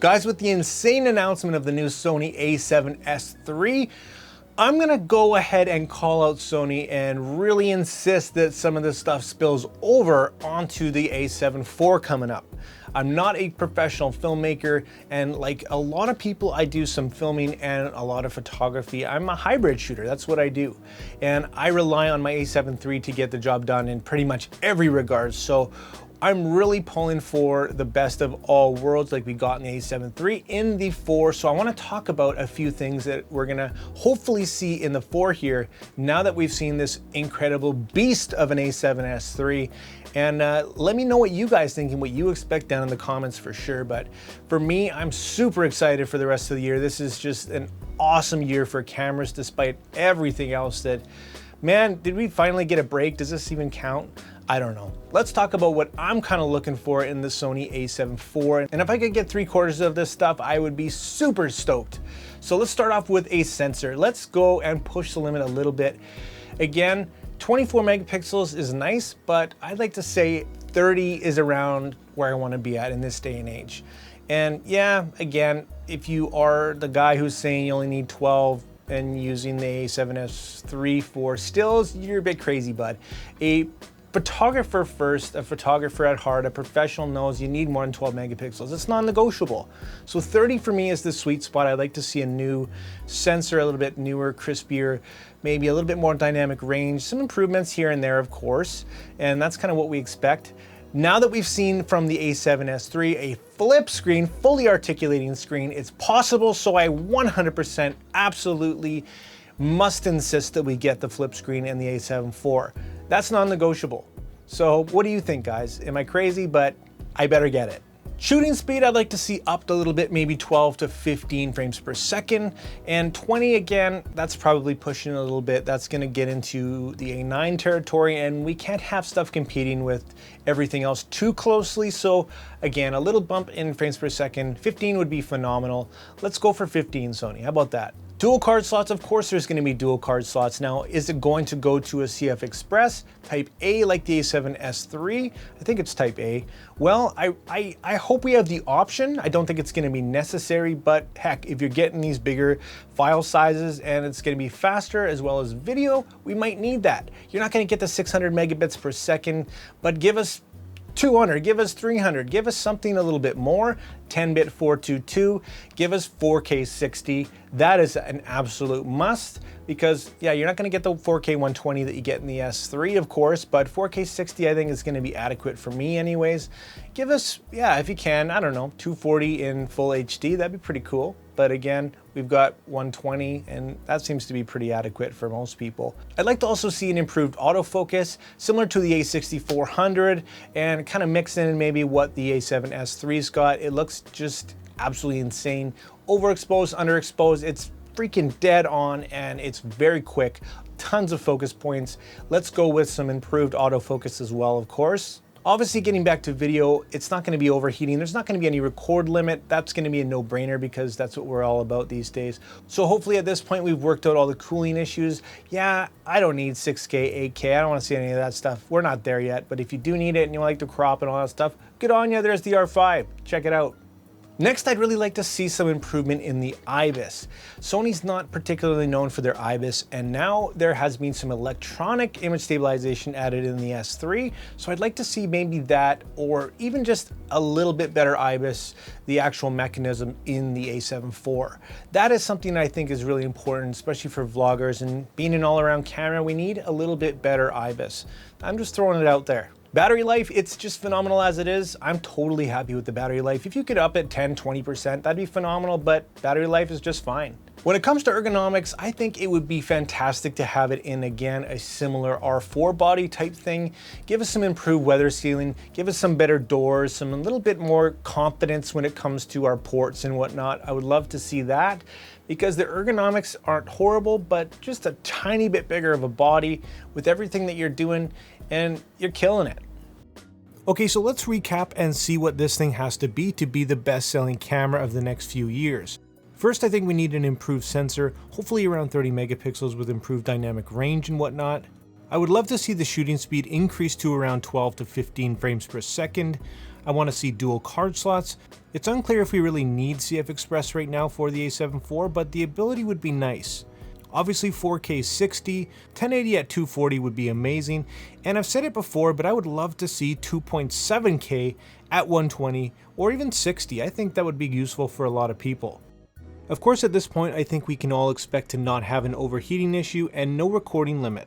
Guys, with the insane announcement of the new Sony A7S III, I'm gonna go ahead and call out Sony and really insist that some of this stuff spills over onto the A7 IV coming up. I'm not a professional filmmaker, and like a lot of people, I do some filming and a lot of photography. I'm a hybrid shooter, that's what I do. And I rely on my A7 III to get the job done in pretty much every regard. So I'm really pulling for the best of all worlds like we got in the A7 III in the 4. So I want to talk about a few things that we're going to hopefully see in the 4 here now that we've seen this incredible beast of an A7S III. And let me know what you guys think and what you expect down in the comments for sure. But for me, I'm super excited for the rest of the year. This is just an awesome year for cameras despite everything else that, man, did we finally get a break? Does this even count? I don't know. Let's talk about what I'm kind of looking for in the Sony A7 IV. And if I could get 3/4 of this stuff, I would be super stoked. So let's start off with a sensor. Let's go and push the limit a little bit. Again, 24 megapixels is nice, but I'd like to say 30 is around where I want to be at in this day and age. And yeah, again, if you are the guy who's saying you only need 12 and using the A7S III for stills, you're a bit crazy, bud. A photographer first, a photographer at heart, a professional knows you need more than 12 megapixels. It's non-negotiable. So 30 for me is the sweet spot. I'd like to see a new sensor, a little bit newer, crispier, maybe a little bit more dynamic range, some improvements here and there, of course, and that's kind of what we expect. Now that we've seen from the A7S III a flip screen, fully articulating screen, it's possible, so I 100% absolutely must insist that we get the flip screen in the A7 IV. That's non-negotiable. So what do you think, guys? Am I crazy? But I better get it. Shooting speed, I'd like to see upped a little bit, maybe 12 to 15 frames per second. And 20, again, that's probably pushing it a little bit. That's gonna get into the A9 territory, and we can't have stuff competing with everything else too closely. So again, a little bump in frames per second. 15 would be phenomenal. Let's go for 15, Sony. How about that? Dual card slots, of course there's going to be dual card slots. Now, is it going to go to a CF Express, Type A like the A7S III? I think it's Type A. Well, I hope we have the option. I don't think it's going to be necessary, but heck, if you're getting these bigger file sizes and it's going to be faster as well as video, we might need that. You're not going to get the 600 megabits per second, but give us 200, give us 300, give us something a little bit more, 10-bit 422, give us 4K 60. That is an absolute must because, yeah, you're not gonna get the 4K 120 that you get in the S3, of course, but 4K 60 I think is gonna be adequate for me anyways. Give us, yeah, if you can, I don't know, 240 in full HD, that'd be pretty cool. But again, we've got 120 and that seems to be pretty adequate for most people. I'd like to also see an improved autofocus, similar to the A6400, and kind of mix in maybe what the A7S III's got. It looks just absolutely insane. Overexposed, underexposed, it's freaking dead on and it's very quick. Tons of focus points. Let's go with some improved autofocus as well, of course. Obviously, getting back to video, it's not going to be overheating. There's not going to be any record limit. That's going to be a no-brainer because that's what we're all about these days. So hopefully at this point, we've worked out all the cooling issues. Yeah, I don't need 6K, 8K. I don't want to see any of that stuff. We're not there yet. But if you do need it and you like to crop and all that stuff, good on you. There's the R5. Check it out. Next, I'd really like to see some improvement in the IBIS. Sony's not particularly known for their IBIS, and now there has been some electronic image stabilization added in the S3, so I'd like to see maybe that, or even just a little bit better IBIS, the actual mechanism in the A7 IV. That is something I think is really important, especially for vloggers, and being an all-around camera, we need a little bit better IBIS. I'm just throwing it out there. Battery life, it's just phenomenal as it is. I'm totally happy with the battery life. If you could up it 10, 20%, that'd be phenomenal, but battery life is just fine. When it comes to ergonomics, I think it would be fantastic to have it in, again, a similar R4 body type thing. Give us some improved weather sealing, give us some better doors, some a little bit more confidence when it comes to our ports and whatnot. I would love to see that because the ergonomics aren't horrible, but just a tiny bit bigger of a body with everything that you're doing, and you're killing it. Okay, so let's recap and see what this thing has to be the best-selling camera of the next few years. First, I think we need an improved sensor, hopefully around 30 megapixels with improved dynamic range and whatnot. I would love to see the shooting speed increase to around 12 to 15 frames per second. I want to see dual card slots. It's unclear if we really need CF Express right now for the A7 IV, but the ability would be nice. Obviously 4K 60, 1080 at 240 would be amazing, and I've said it before, but I would love to see 2.7K at 120 or even 60. I think that would be useful for a lot of people. Of course, at this point, I think we can all expect to not have an overheating issue and no recording limit.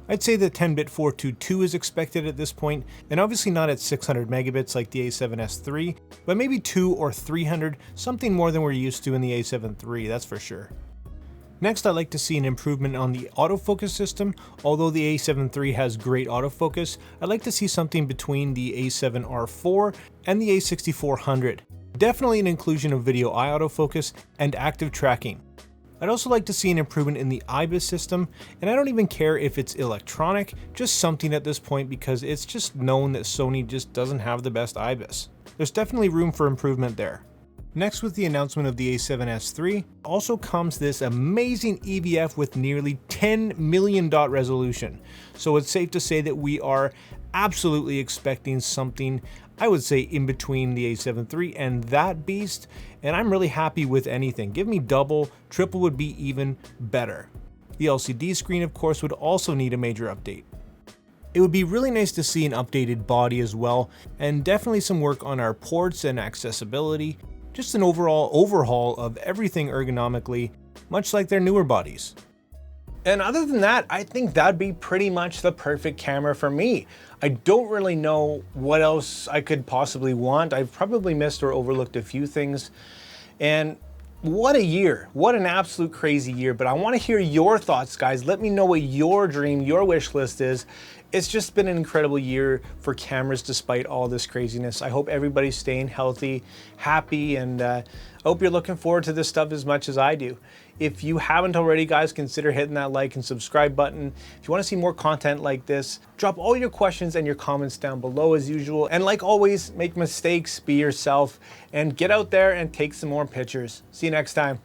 I'd say the 10-bit 422 is expected at this point, and obviously not at 600 megabits like the A7S III, but maybe 200 or 300, something more than we're used to in the A7 III, that's for sure. Next, I'd like to see an improvement on the autofocus system. Although the A7 III has great autofocus, I'd like to see something between the A7R4 and the A6400. Definitely an inclusion of video eye autofocus and active tracking. I'd also like to see an improvement in the IBIS system, and I don't even care if it's electronic, just something at this point because it's just known that Sony just doesn't have the best IBIS. There's definitely room for improvement there. Next, with the announcement of the A7S III, also comes this amazing EVF with nearly 10 million dot resolution. So it's safe to say that we are absolutely expecting something, I would say, in between the A7 III and that beast, and I'm really happy with anything. Give me double, triple would be even better. The LCD screen, of course, would also need a major update. It would be really nice to see an updated body as well, and definitely some work on our ports and accessibility. Just an overall overhaul of everything ergonomically, much like their newer bodies. And other than that, I think that'd be pretty much the perfect camera for me. I don't really know what else I could possibly want. I've probably missed or overlooked a few things. And what a year. What an absolute crazy year. But I want to hear your thoughts, guys. Let me know what your dream, your wish list is. It's just been an incredible year for cameras despite all this craziness. I hope everybody's staying healthy, happy, and I hope you're looking forward to this stuff as much as I do. If you haven't already, guys, consider hitting that like and subscribe button. If you want to see more content like this, drop all your questions and your comments down below as usual. And like always, make mistakes, be yourself, and get out there and take some more pictures. See you next time.